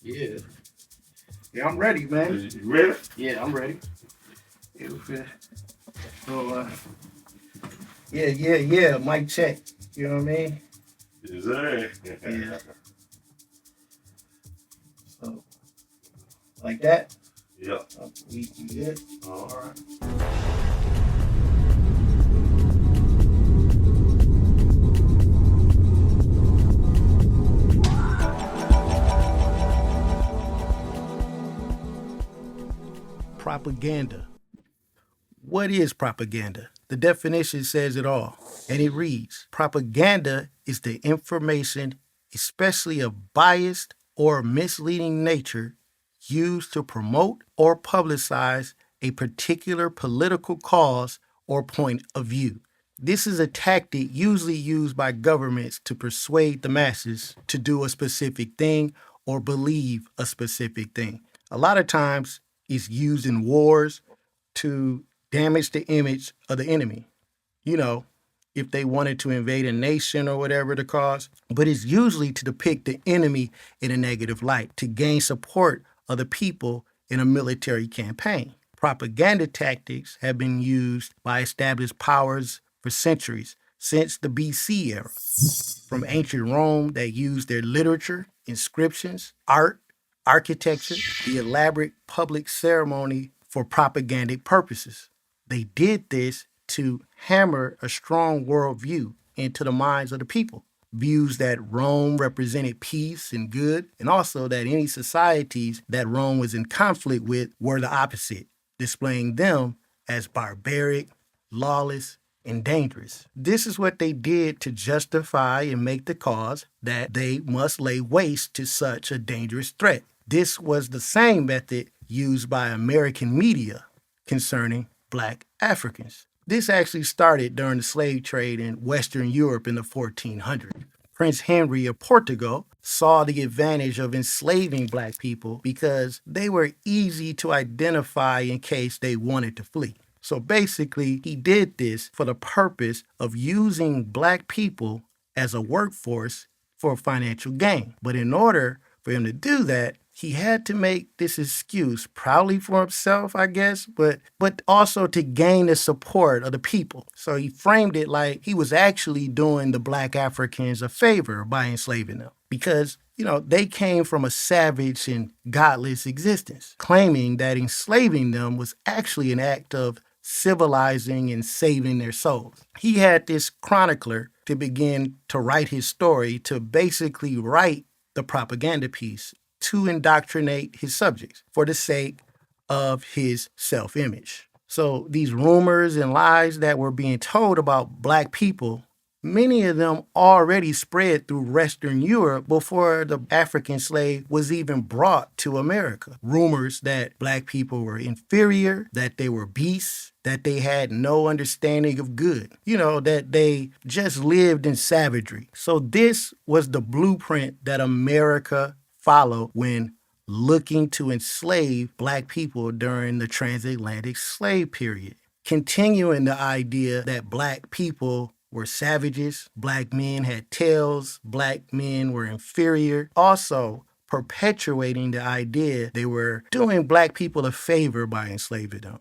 Yeah. Yeah, I'm ready, man. You ready? Yeah, I'm ready. Yeah, so, yeah. Mic check. You know what I mean? Yes, sir. Yeah. So, like that. Yep. We good? All right. Propaganda. What is propaganda? The definition says it all, and it reads propaganda is the information, especially of biased or misleading nature, used to promote or publicize a particular political cause or point of view. This is a tactic usually used by governments to persuade the masses to do a specific thing or believe a specific thing. A lot of times it's used in wars to damage the image of the enemy. You know, if they wanted to invade a nation or whatever the cause, but it's usually to depict the enemy in a negative light, to gain support of the people in a military campaign. Propaganda tactics have been used by established powers for centuries, since the BC era, from ancient Rome that used their literature, inscriptions, art, architecture, the elaborate public ceremony for propagandic purposes. They did this to hammer a strong worldview into the minds of the people. Views that Rome represented peace and good, and also that any societies that Rome was in conflict with were the opposite, displaying them as barbaric, lawless, and dangerous. This is what they did to justify and make the cause that they must lay waste to such a dangerous threat. This was the same method used by American media concerning black Africans. This actually started during the slave trade in Western Europe in the 1400s. Prince Henry of Portugal saw the advantage of enslaving black people because they were easy to identify in case they wanted to flee. So basically, he did this for the purpose of using black people as a workforce for financial gain. But in order for him to do that, he had to make this excuse proudly for himself, I guess, but also to gain the support of the people. So he framed it like he was actually doing the black Africans a favor by enslaving them because they came from a savage and godless existence, claiming that enslaving them was actually an act of civilizing and saving their souls. He had this chronicler to begin to write his story, to basically write the propaganda piece to indoctrinate his subjects for the sake of his self-image. So these rumors and lies that were being told about black people, many of them already spread through Western Europe before the African slave was even brought to America. Rumors that black people were inferior, that they were beasts, that they had no understanding of good, that they just lived in savagery. So this was the blueprint that America followed when looking to enslave black people during the transatlantic slave period, continuing the idea that black people were savages, black men had tails, black men were inferior. Also, perpetuating the idea they were doing black people a favor by enslaving them.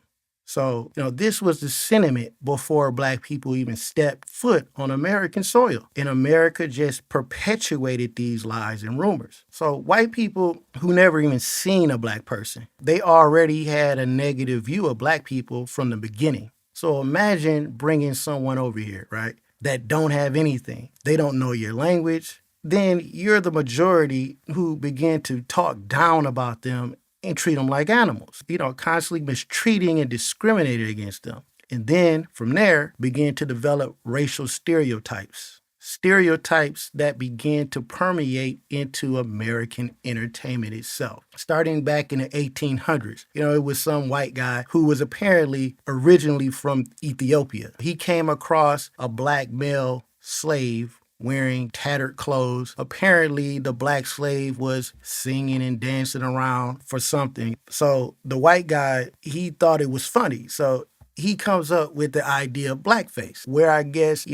So, this was the sentiment before black people even stepped foot on American soil. And America just perpetuated these lies and rumors. So white people who never even seen a black person, they already had a negative view of black people from the beginning. So imagine bringing someone over here, right, that don't have anything. They don't know your language. Then you're the majority who begin to talk down about them and treat them like animals, constantly mistreating and discriminating against them. And then from there, begin to develop racial stereotypes. Stereotypes that began to permeate into American entertainment itself. Starting back in the 1800s, it was some white guy who was apparently originally from Ethiopia. He came across a black male slave wearing tattered clothes. Apparently, the black slave was singing and dancing around for something. So the white guy, he thought it was funny. So he comes up with the idea of blackface, where I guess,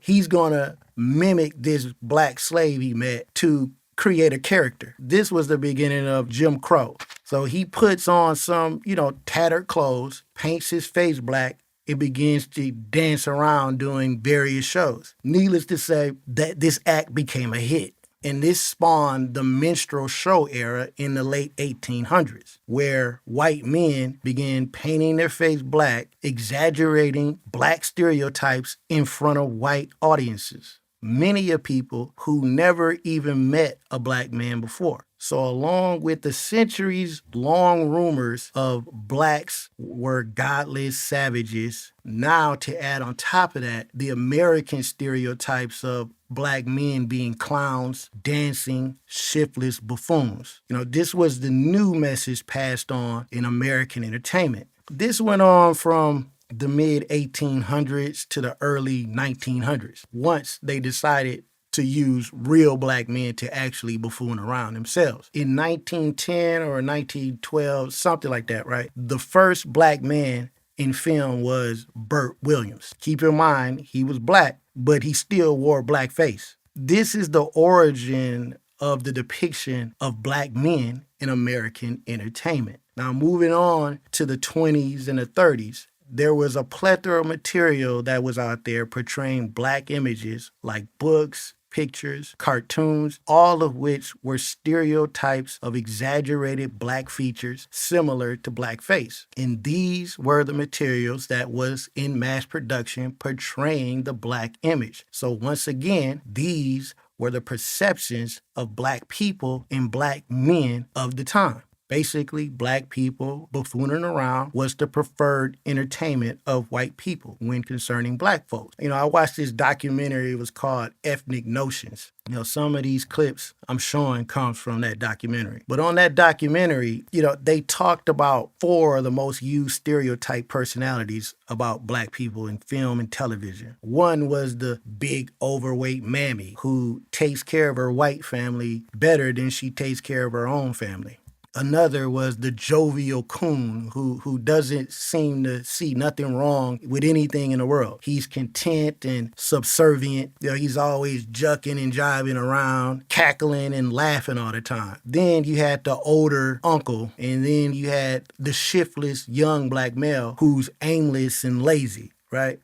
he's going to mimic this black slave he met to create a character. This was the beginning of Jim Crow. So he puts on some, tattered clothes, paints his face black, and begins to dance around doing various shows. Needless to say, that this act became a hit. And this spawned the minstrel show era in the late 1800s, where white men began painting their face black, exaggerating black stereotypes in front of white audiences. Many of people who never even met a black man before. So along with the centuries-long rumors of blacks were godless savages, now to add on top of that, the American stereotypes of black men being clowns, dancing, shiftless buffoons. This was the new message passed on in American entertainment. This went on from the mid 1800s to the early 1900s, once they decided to use real black men to actually buffoon around themselves. In 1910 or 1912, something like that, right? The first black man in film was Burt Williams. Keep in mind, he was black, but he still wore blackface. This is the origin of the depiction of black men in American entertainment. Now, moving on to the 20s and the 30s, there was a plethora of material that was out there portraying black images like books, pictures, cartoons, all of which were stereotypes of exaggerated black features similar to blackface. And these were the materials that was in mass production portraying the black image. So once again, these were the perceptions of black people and black men of the time. Basically, black people buffooning around was the preferred entertainment of white people when concerning black folks. I watched this documentary. It was called Ethnic Notions. Some of these clips I'm showing comes from that documentary. But on that documentary, they talked about 4 of the most used stereotype personalities about black people in film and television. One was the big overweight mammy who takes care of her white family better than she takes care of her own family. Another was the jovial coon who doesn't seem to see nothing wrong with anything in the world. He's content and subservient. He's always jucking and jiving around, cackling and laughing all the time. Then you had the older uncle, and then you had the shiftless young black male who's aimless and lazy, right?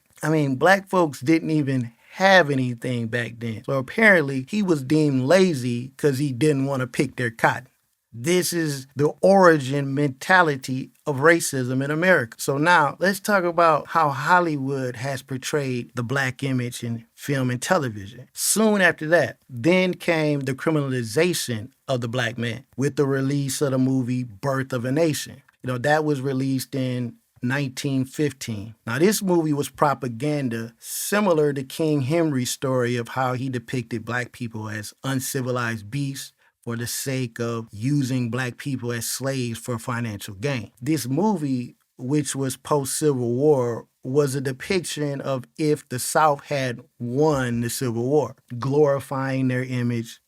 Black folks didn't even have anything back then. So apparently he was deemed lazy because he didn't want to pick their cotton. This is the origin mentality of racism in America. So now let's talk about how Hollywood has portrayed the black image in film and television. Soon after that, then came the criminalization of the black man with the release of the movie Birth of a Nation. That was released in 1915. Now, this movie was propaganda similar to King Henry's story of how he depicted black people as uncivilized beasts for the sake of using black people as slaves for financial gain. This movie, which was post-Civil War, was a depiction of if the South had won the Civil War, glorifying their image,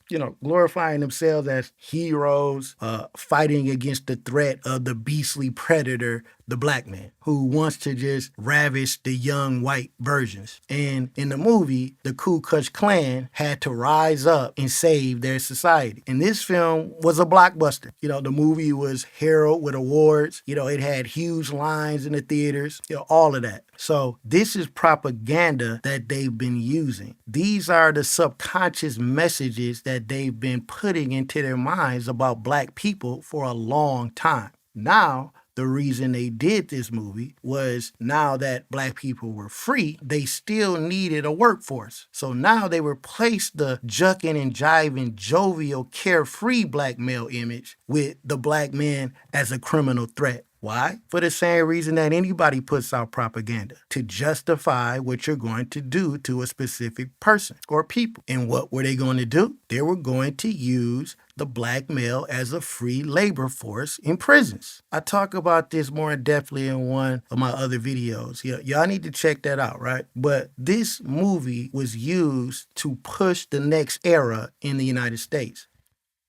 glorifying themselves as heroes, fighting against the threat of the beastly predator, the black man, who wants to just ravish the young white virgins. And in the movie, the Ku Klux Klan had to rise up and save their society. And this film was a blockbuster. The movie was heralded with awards. It had huge lines in the theaters, all of that. So this is propaganda that they've been using. These are the subconscious messages that they've been putting into their minds about black people for a long time. Now, the reason they did this movie was now that black people were free, they still needed a workforce. So now they replaced the jucking and jiving, jovial, carefree black male image with the black man as a criminal threat. Why? For the same reason that anybody puts out propaganda, to justify what you're going to do to a specific person or people. And what were they going to do? They were going to use the black male as a free labor force in prisons. I talk about this more in depthly in one of my other videos. Y'all need to check that out, right? But this movie was used to push the next era in the United States,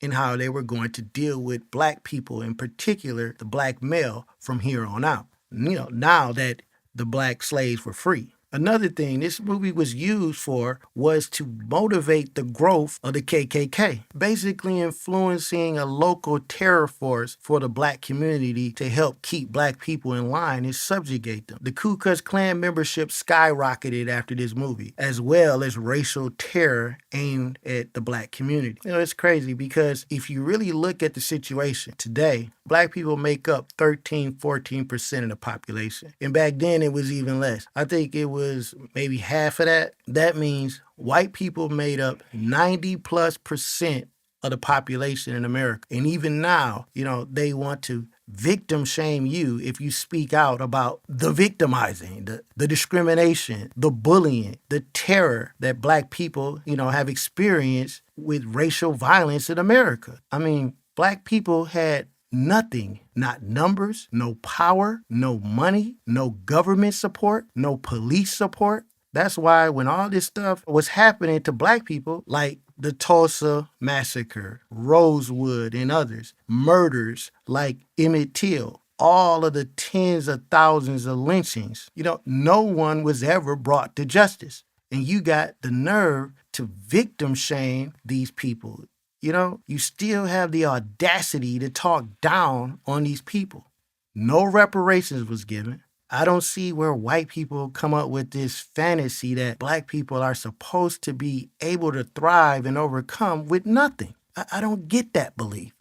and how they were going to deal with black people, in particular the black male, from here on out. Now that the black slaves were free. Another thing this movie was used for was to motivate the growth of the KKK, basically influencing a local terror force for the black community to help keep black people in line and subjugate them. The Ku Klux Klan membership skyrocketed after this movie, as well as racial terror aimed at the black community. It's crazy because if you really look at the situation today, black people make up 13-14% of the population. And back then it was even less. I think it was maybe half of that. That means white people made up 90+% of the population in America. And even now, they want to victim shame you if you speak out about the victimizing, the discrimination, the bullying, the terror that black people, have experienced with racial violence in America. I mean, black people had nothing, not numbers, no power, no money, no government support, no police support. That's why when all this stuff was happening to black people, like the Tulsa Massacre, Rosewood, and others, murders like Emmett Till, all of the tens of thousands of lynchings, no one was ever brought to justice. And you got the nerve to victim shame these people. You still have the audacity to talk down on these people. No reparations was given. I don't see where white people come up with this fantasy that black people are supposed to be able to thrive and overcome with nothing. I don't get that belief.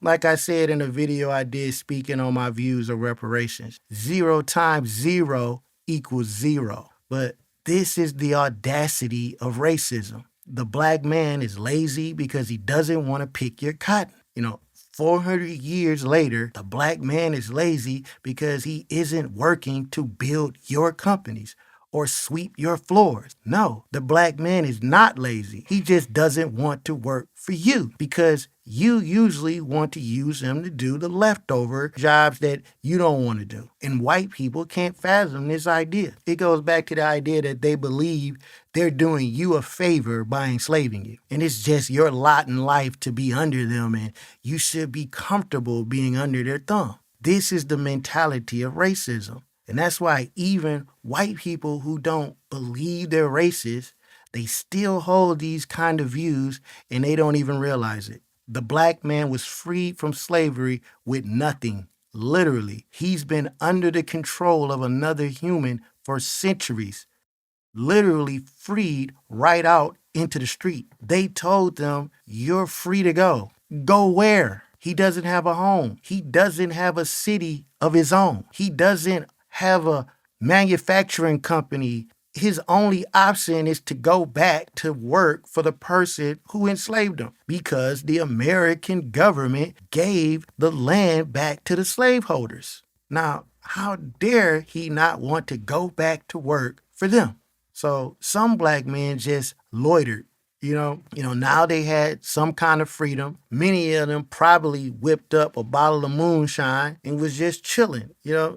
Like I said in a video I did speaking on my views of reparations, 0 times 0 equals 0. But this is the audacity of racism. The black man is lazy because he doesn't want to pick your cotton. 400 years later, the black man is lazy because he isn't working to build your companies or sweep your floors. No, the black man is not lazy. He just doesn't want to work for you because you usually want to use him to do the leftover jobs that you don't want to do. And white people can't fathom this idea. It goes back to the idea that they believe they're doing you a favor by enslaving you. And it's just your lot in life to be under them, and you should be comfortable being under their thumb. This is the mentality of racism. And that's why even white people who don't believe they're racist, they still hold these kind of views and they don't even realize it. The black man was freed from slavery with nothing. Literally, he's been under the control of another human for centuries. Literally freed right out into the street. They told them, you're free to go. Go where? He doesn't have a home. He doesn't have a city of his own. He doesn't have a manufacturing company. His only option is to go back to work for the person who enslaved him because the American government gave the land back to the slaveholders. Now, how dare he not want to go back to work for them? So some black men just loitered. Now they had some kind of freedom. Many of them probably whipped up a bottle of moonshine and was just chilling,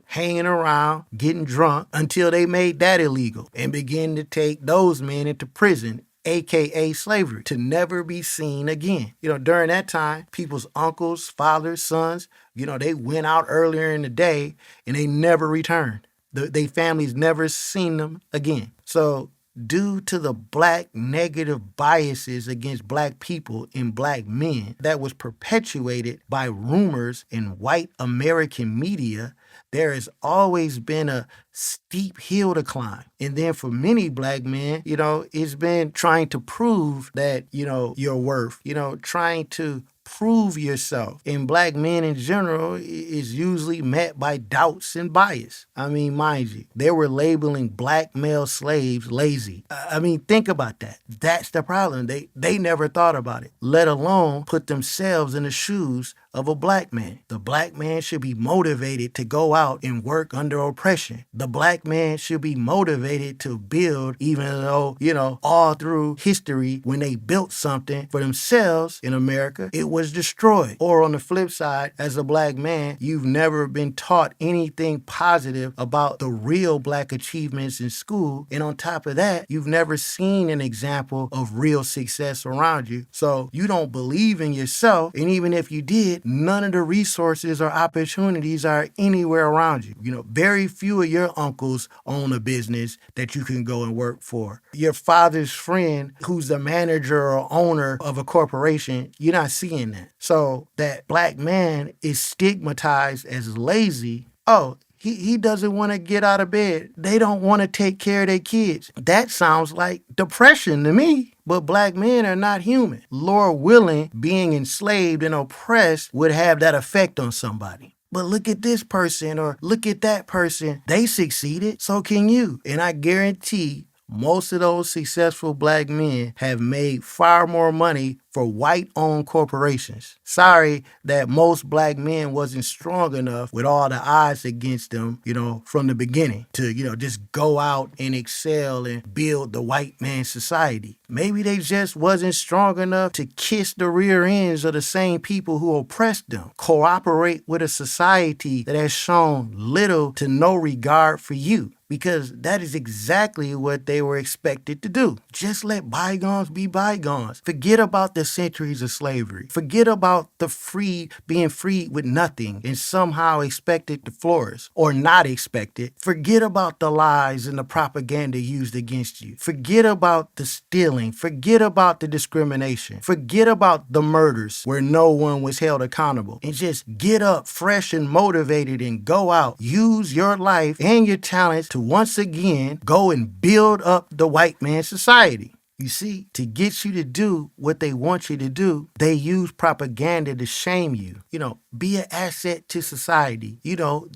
hanging around, getting drunk until they made that illegal and began to take those men into prison, aka slavery, to never be seen again. During that time, people's uncles, fathers, sons, they went out earlier in the day and they never returned. Their families never seen them again. So due to the black negative biases against black people and black men that was perpetuated by rumors in white American media, there has always been a steep hill to climb. And then for many black men, it's been trying to prove that, your worth, trying to prove yourself. And black men in general is usually met by doubts and bias. I mean, mind you, they were labeling black male slaves lazy. I mean, think about that. That's the problem. They never thought about it, let alone put themselves in the shoes of a black man. The black man should be motivated to go out and work under oppression. The black man should be motivated to build, even though, all through history, when they built something for themselves in America, it was destroyed. Or on the flip side, as a black man, you've never been taught anything positive about the real black achievements in school. And on top of that, you've never seen an example of real success around you. So you don't believe in yourself. And even if you did, none of the resources or opportunities are anywhere around you. Very few of your uncles own a business that you can go and work for. Your father's friend who's the manager or owner of a corporation, you're not seeing that. So that black man is stigmatized as lazy. Oh, he doesn't want to get out of bed. They don't want to take care of their kids. That sounds like depression to me. But black men are not human. Lord willing, being enslaved and oppressed would have that effect on somebody. But look at this person or look at that person. They succeeded, so can you. And I guarantee most of those successful black men have made far more money for white-owned corporations. Sorry that most black men wasn't strong enough with all the odds against them, from the beginning to, just go out and excel and build the white man society. Maybe they just wasn't strong enough to kiss the rear ends of the same people who oppressed them. Cooperate with a society that has shown little to no regard for you. Because that is exactly what they were expected to do. Just let bygones be bygones. Forget about the centuries of slavery. Forget about the being freed with nothing and somehow expected to flourish or not expected. Forget about the lies and the propaganda used against you. Forget about the stealing. Forget about the discrimination. Forget about the murders where no one was held accountable. And just get up fresh and motivated and go out. Use your life and your talents to once again go and build up the white man society. You see, to get you to do what they want you to do, they use propaganda to shame you. Be an asset to society.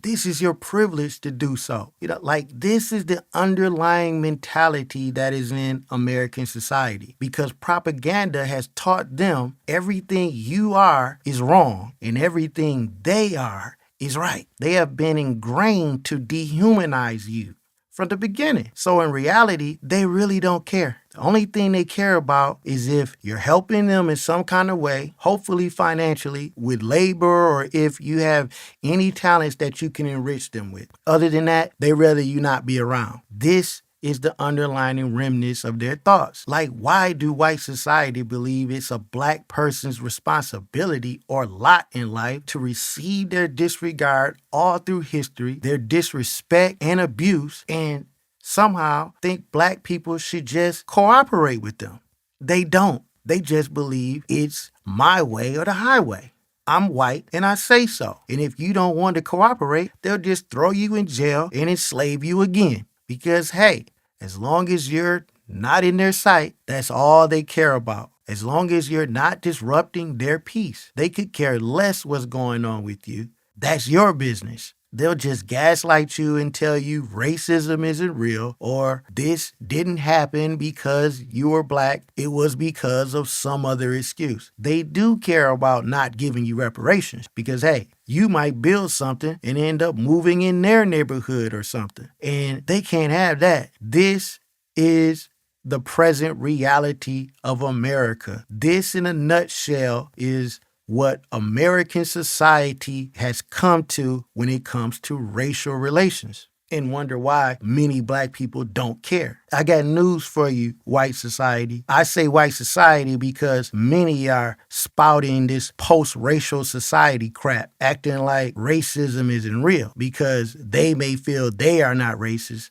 This is your privilege to do so. This is the underlying mentality that is in American society because propaganda has taught them everything you are is wrong and everything they are is right. They have been ingrained to dehumanize you from the beginning. So in reality, they really don't care. The only thing they care about is if you're helping them in some kind of way, hopefully financially, with labor, or if you have any talents that you can enrich them with. Other than that, they rather you not be around. This is the underlying remnants of their thoughts. Like, why do white society believe it's a black person's responsibility or lot in life to receive their disregard all through history, their disrespect and abuse, and somehow think black people should just cooperate with them? They don't. They just believe it's my way or the highway. I'm white and I say so. And if you don't want to cooperate, they'll just throw you in jail and enslave you again. Because, hey, as long as you're not in their sight, that's all they care about. As long as you're not disrupting their peace, they could care less what's going on with you. That's your business. They'll just gaslight you and tell you racism isn't real or this didn't happen because you were black. It was because of some other excuse. They do care about not giving you reparations because, hey, you might build something and end up moving in their neighborhood or something. And they can't have that. This is the present reality of America. This, in a nutshell, is what American society has come to when it comes to racial relations, and wonder why many black people don't care. I got news for you, white society. I say white society because many are spouting this post-racial society crap, acting like racism isn't real because they may feel they are not racist.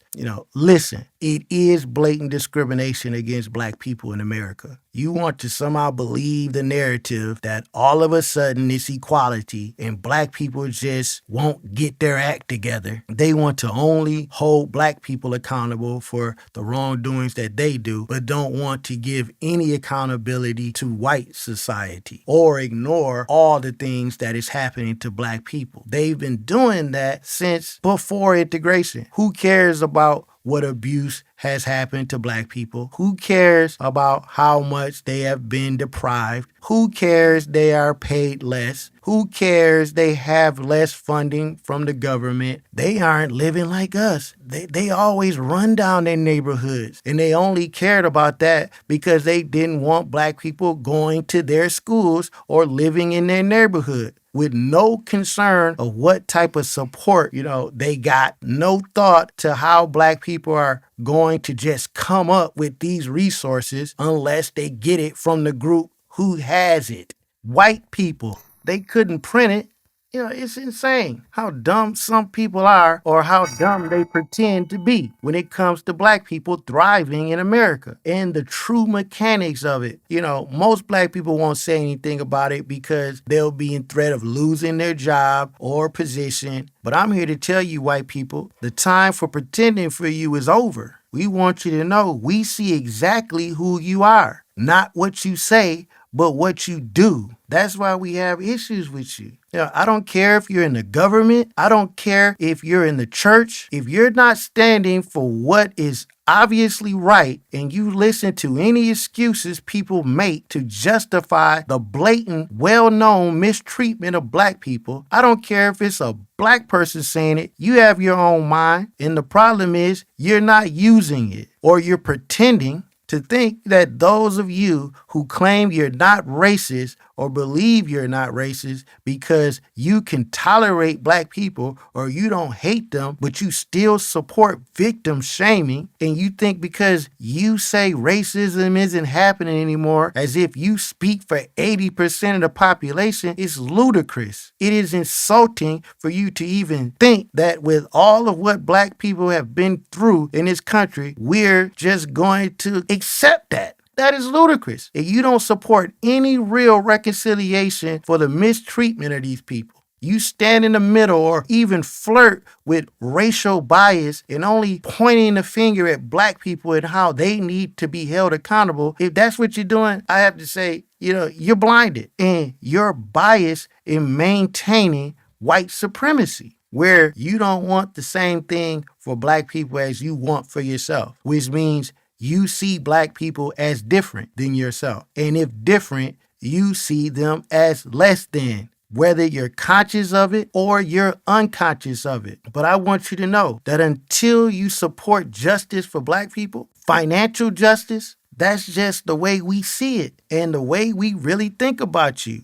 Listen, it is blatant discrimination against black people in America. You want to somehow believe the narrative that all of a sudden it's equality and black people just won't get their act together. They want to only hold black people accountable for the wrongdoings that they do, but don't want to give any accountability to white society or ignore all the things that is happening to black people. They've been doing that since before integration. Who cares about what abuse has happened to black people? Who cares about how much they have been deprived? Who cares they are paid less? Who cares they have less funding from the government? They aren't living like us. They always run down their neighborhoods, and they only cared about that because they didn't want black people going to their schools or living in their neighborhood, with no concern of what type of support, they got. No thought to how black people are going to just come up with these resources unless they get it from the group who has it. White people. they couldn't print it. It's insane how dumb some people are or how dumb they pretend to be when it comes to black people thriving in America and the true mechanics of it. Most black people won't say anything about it because they'll be in threat of losing their job or position. But I'm here to tell you, white people, the time for pretending for you is over. We want you to know we see exactly who you are, not what you say, but what you do. That's why we have issues with you. I don't care if you're in the government. I don't care if you're in the church. If you're not standing for what is obviously right and you listen to any excuses people make to justify the blatant, well-known mistreatment of black people, I don't care if it's a black person saying it. You have your own mind. And the problem is you're not using it or you're pretending to think that those of you who claim you're not racist or believe you're not racist because you can tolerate black people or you don't hate them, but you still support victim shaming, and you think because you say racism isn't happening anymore, as if you speak for 80% of the population, is ludicrous. It is insulting for you to even think that with all of what black people have been through in this country, we're just going to accept that. That is ludicrous. If you don't support any real reconciliation for the mistreatment of these people, you stand in the middle or even flirt with racial bias and only pointing the finger at black people and how they need to be held accountable. If that's what you're doing, I have to say, you're blinded and you're biased in maintaining white supremacy, where you don't want the same thing for black people as you want for yourself, which means you see black people as different than yourself. And if different, you see them as less than, whether you're conscious of it or you're unconscious of it. But I want you to know that until you support justice for black people, financial justice, that's just the way we see it and the way we really think about you.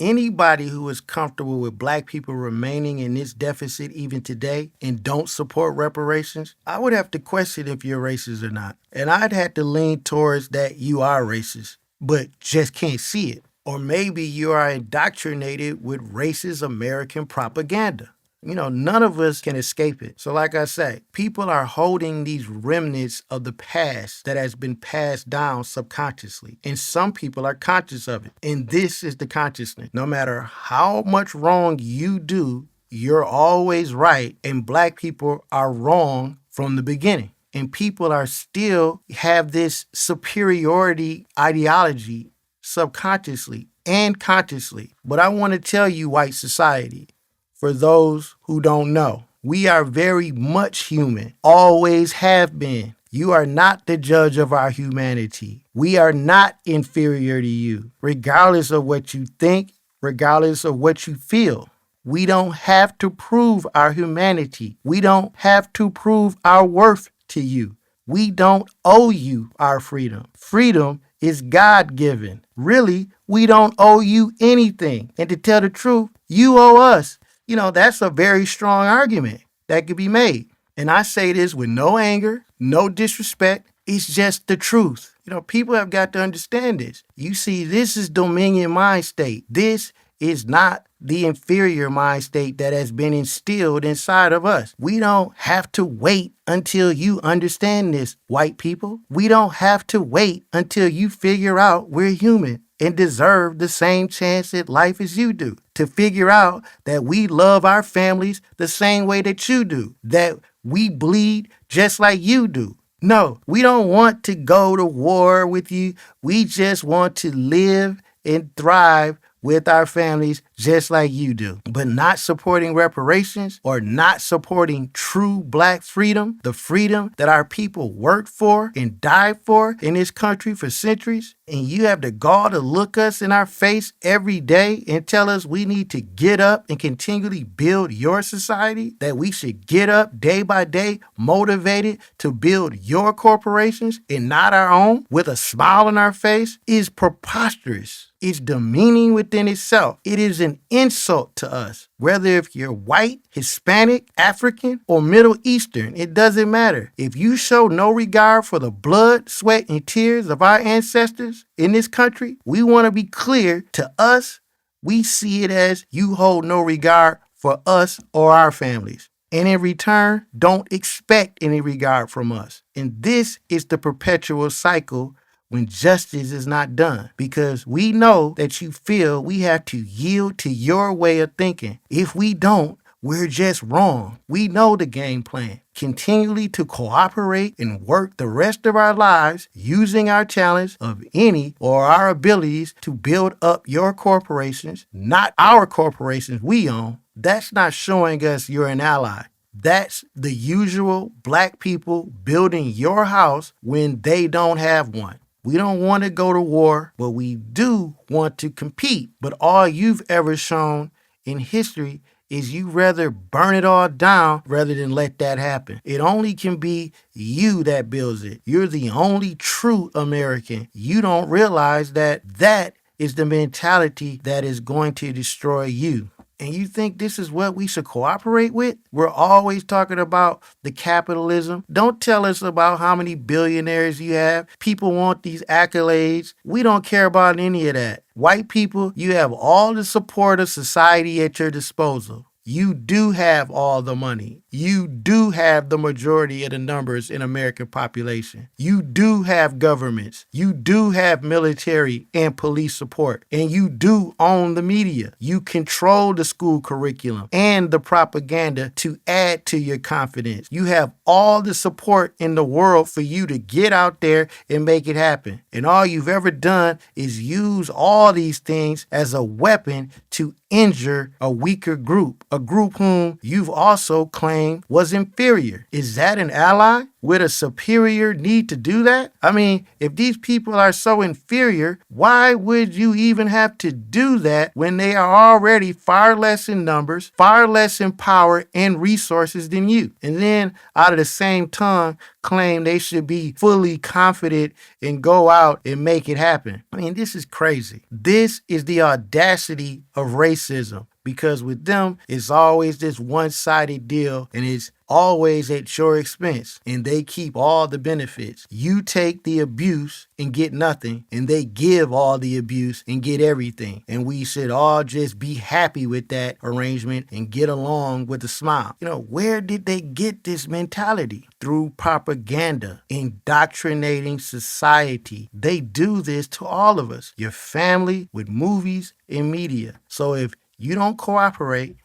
Anybody who is comfortable with black people remaining in this deficit even today and don't support reparations, I would have to question if you're racist or not. And I'd have to lean towards that you are racist, but just can't see it. Or maybe you are indoctrinated with racist American propaganda. None of us can escape it. So like I say, people are holding these remnants of the past that has been passed down subconsciously. And some people are conscious of it. And this is the consciousness. No matter how much wrong you do, you're always right. And black people are wrong from the beginning. And people are still have this superiority ideology subconsciously and consciously. But I want to tell you, white society, for those who don't know, we are very much human, always have been. You are not the judge of our humanity. We are not inferior to you, regardless of what you think, regardless of what you feel. We don't have to prove our humanity. We don't have to prove our worth to you. We don't owe you our freedom. Freedom is God-given. Really, we don't owe you anything. And to tell the truth, you owe us. That's a very strong argument that could be made. And I say this with no anger, no disrespect. It's just the truth. People have got to understand this. You see, this is Dominion mind state. This is not the inferior mind state that has been instilled inside of us. We don't have to wait until you understand this, white people. We don't have to wait until you figure out we're human and deserve the same chance at life as you do, to figure out that we love our families the same way that you do, that we bleed just like you do. No, we don't want to go to war with you. We just want to live and thrive with our families just like you do. But not supporting reparations or not supporting true black freedom, the freedom that our people worked for and died for in this country for centuries, and you have the gall to look us in our face every day and tell us we need to get up and continually build your society, that we should get up day by day motivated to build your corporations and not our own with a smile on our face, is preposterous. It's demeaning within itself. It is an insult to us. Whether if you're white, Hispanic, African, or Middle Eastern, it doesn't matter. If you show no regard for the blood, sweat, and tears of our ancestors in this country, we want to be clear to us We see it as you hold no regard for us or our families. And in return, don't expect any regard from us. And this is the perpetual cycle when justice is not done, because we know that you feel we have to yield to your way of thinking. If we don't, we're just wrong. We know the game plan. Continually to cooperate and work the rest of our lives using our talents of any or our abilities to build up your corporations, not our corporations we own. That's not showing us you're an ally. That's the usual black people building your house when they don't have one. We don't want to go to war, but we do want to compete. But all you've ever shown in history is you rather burn it all down rather than let that happen. It only can be you that builds it. You're the only true American. You don't realize that that is the mentality that is going to destroy you. And you think this is what we should cooperate with? We're always talking about the capitalism. Don't tell us about how many billionaires you have. People want these accolades. We don't care about any of that. White people, you have all the support of society at your disposal. You do have all the money. You do have the majority of the numbers in American population. You do have governments. You do have military and police support. And you do own the media. You control the school curriculum and the propaganda to add to your confidence. You have all the support in the world for you to get out there and make it happen. And all you've ever done is use all these things as a weapon to injure a weaker group, a group whom you've also claimed was inferior. Is that an ally? Would a superior need to do that? I mean, if these people are so inferior, why would you even have to do that when they are already far less in numbers, far less in power and resources than you? And then out of the same tongue, claim they should be fully confident and go out and make it happen. I mean, this is crazy. This is the audacity of racism. Because with them, it's always this one-sided deal and it's always at your expense. And they keep all the benefits. You take the abuse and get nothing, and they give all the abuse and get everything. And we should all just be happy with that arrangement and get along with a smile. You know, where did they get this mentality? Through propaganda, indoctrinating society. They do this to all of us. Your family, with movies and media. So if you don't cooperate,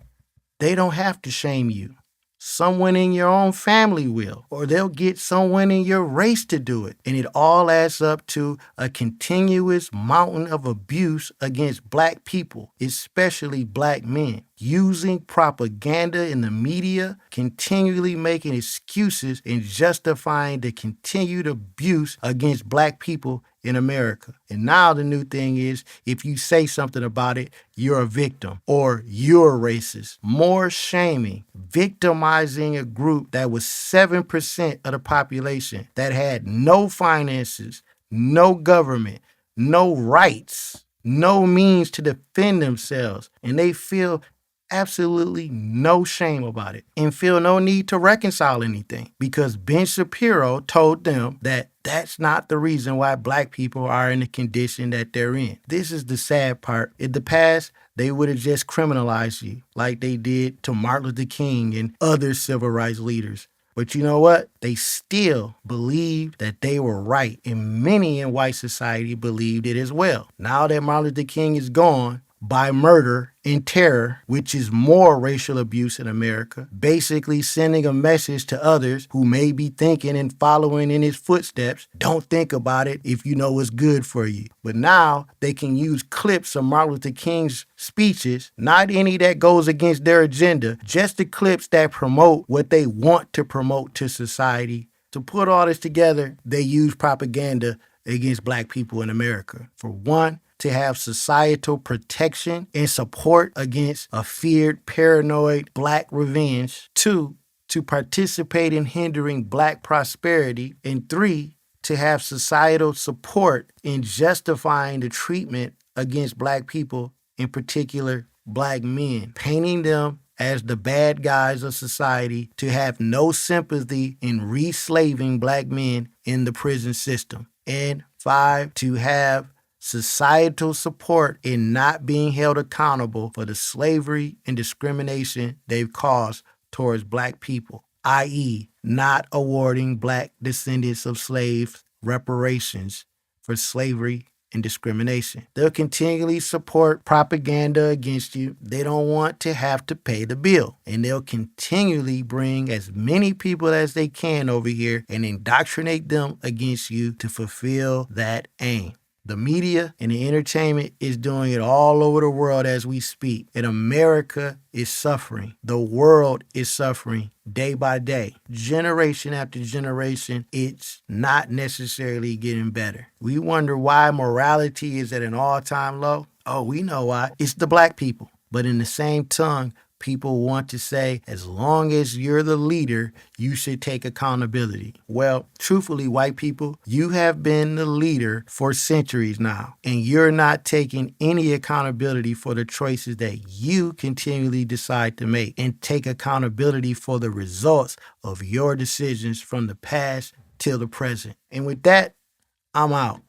they don't have to shame you. Someone in your own family will, or they'll get someone in your race to do it. And it all adds up to a continuous mountain of abuse against black people, especially black men. Using propaganda in the media, continually making excuses and justifying the continued abuse against black people in America. And now the new thing is, if you say something about it, you're a victim or you're racist. More shaming, victimizing a group that was 7% of the population that had no finances, no government, no rights, no means to defend themselves. And they feel absolutely no shame about it and feel no need to reconcile anything because Ben Shapiro told them that that's not the reason why black people are in the condition that they're in. This is the sad part. In the past, they would have just criminalized you like they did to Martin Luther King and other civil rights leaders. But you know what? They still believed that they were right, and many in white society believed it as well. Now that Martin Luther King is gone, by murder and terror, which is more racial abuse in America, basically sending a message to others who may be thinking and following in his footsteps, don't think about it if you know what's good for you. But now they can use clips of Martin Luther King's speeches, not any that goes against their agenda, just the clips that promote what they want to promote to society. To put all this together, they use propaganda against black people in America. For one, to have societal protection and support against a feared, paranoid black revenge. 2, to participate in hindering black prosperity. And 3, to have societal support in justifying the treatment against black people, in particular black men, painting them as the bad guys of society, to have no sympathy in re-slaving black men in the prison system. And 5, to have societal support in not being held accountable for the slavery and discrimination they've caused towards black people, i.e., not awarding black descendants of slaves reparations for slavery and discrimination. They'll continually support propaganda against you. They don't want to have to pay the bill. And they'll continually bring as many people as they can over here and indoctrinate them against you to fulfill that aim. The media and the entertainment is doing it all over the world as we speak. And America is suffering. The world is suffering day by day. Generation after generation, it's not necessarily getting better. We wonder why morality is at an all-time low. Oh, we know why. It's the black people. But in the same tongue, people want to say, as long as you're the leader, you should take accountability. Well, truthfully, white people, you have been the leader for centuries now, and you're not taking any accountability for the choices that you continually decide to make, and take accountability for the results of your decisions from the past till the present. And with that, I'm out.